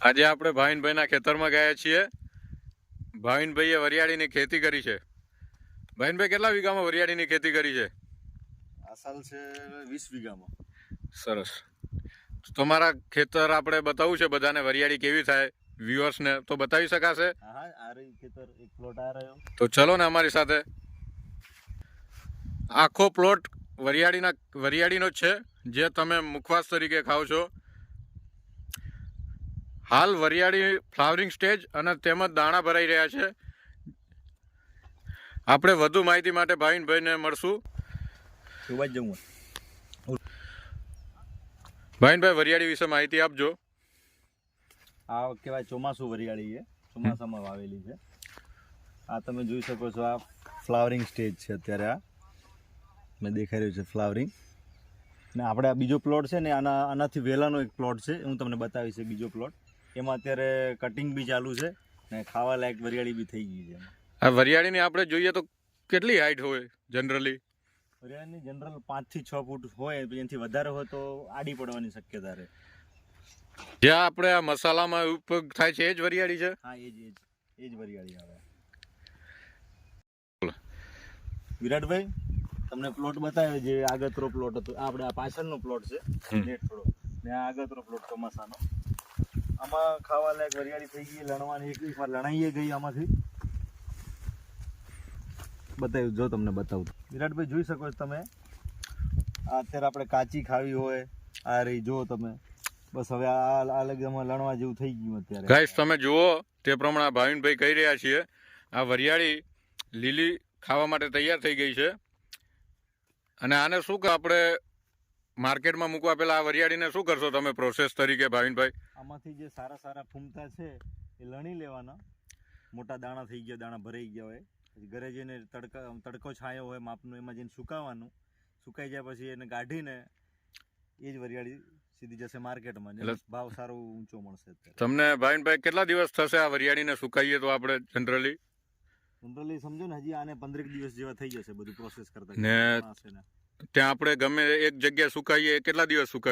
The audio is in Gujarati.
આજે આપણે ભાવિનભાઈના ખેતરમાં ગયા છીએ. ભાવિનભાઈએ વરિયાળીની ખેતી કરી છે. ભાવિનભાઈ, કેટલા વીઘામાં વરિયાળીની ખેતી કરી છે? આ સાલ છે 20 વીઘામાં. સરસ. તમારા ખેતર આપણે બતાવવું છે બધાને, વરિયાળી કેવી થાય વ્યુઅર્સને, તો બતાવી શકાશે? હા, આ રહી ખેતર, એક પ્લોટ આ રહ્યો. તો ચલો ને અમારી સાથે. આખો પ્લોટ વરિયાળીનો જ છે, જે તમે મુખવાસ તરીકે ખાઓ છો. હાલ વરિયાળી ફ્લાવરિંગ સ્ટેજ અને તેમજ દાણા ભરાઈ રહ્યા છે. આપણે વધુ માહિતી માટે ભાવિનભાઈને મળશું. ભાવિનભાઈ, વરિયાળી વિશે માહિતી આપજો. આ કહેવાય ચોમાસું વરિયાળી છે, ચોમાસામાં વાવેલી છે. આ તમે જોઈ શકો છો, આ ફ્લાવરિંગ સ્ટેજ છે અત્યારે. આ મેં દેખાઈ રહ્યું છે ફ્લાવરિંગ. ને આપણે આ બીજો પ્લોટ છે ને, આનાથી વહેલાનો એક પ્લોટ છે, હું તમને બતાવીશ. બીજો પ્લોટ એમાં અત્યારે કટિંગ બી ચાલુ છે ને ખાવા લાયક વરિયાળી બી થઈ ગઈ છે. આ વરિયાળીની આપણે જોઈએ તો કેટલી હાઈટ હોય જનરલી? વરિયાળીની જનરલ 5 થી 6 ફૂટ હોય, એનાથી વધારે હોય તો આડી પડવાની શક્યતા રહે. જ્યાં આપણે આ મસાલામાં ઉપયોગ થાય છે એ જ વરિયાળી છે? હા, એ જ વરિયાળી આવે. વિરાટભાઈ, તમને પ્લોટ બતાવે જે આગતરો પ્લોટ હતો. આપણે આ પાછળનો પ્લોટ છે નેટ થોડો, ને આ આગતરો પ્લોટ ચોમાસાનો. આમાં ખાવા લાયક વરિયાળી થઈ ગઈ, લણવાની એક વાર લણાઈએ ગઈ. આમાંથી બતાવ્યું, જો તમને બતાવું. વિરાટભાઈ જોઈ શકો છો તમે, આ અત્યારે આપણે કાચી ખાવી હોય, આ રહી જો તમે. બસ હવે આ લગમાં લણવા જેવું થઈ ગયું અત્યારે. ગાઈસ, તમે જુઓ તે પ્રમાણે ભાવિનભાઈ કહી રહ્યા છીએ, આ વરિયાળી લીલી ખાવા માટે તૈયાર થઈ ગઈ છે. અને આને શું કે આપણે માર્કેટમાં મૂકવા પહેલા આ વરિયાળીને શું કરશો તમે પ્રોસેસ તરીકે, ભાવિનભાઈ? આમાંથી જે સારા ફૂમતા છે એ લણી લેવાના. મોટા દાણા થઈ ગયા, દાણા ભરાઈ ગયા હોય, પછી ઘરે જઈને તડકો છાયો હોય માપનો, એમાં જઈને સુકાવવાનું. સુકાઈ જાય પછી એને કાઢીને એ જ વરિયાળી સીધી જશે માર્કેટમાં. ભાવ સારો ઊંચો મળશે. તમને ભાવિનભાઈ કેટલા દિવસ થશે આ વરિયાળીને સુકાઈએ તો? આપણે જનરલી સમજો ને, હજી આને 15 દિવસ જેવા થઈ જશે બધું પ્રોસેસ કરતા. ને ત્યાં આપણે ગમે એક જગ્યાએ સુકાઈએ, કેટલા દિવસ સુકાય?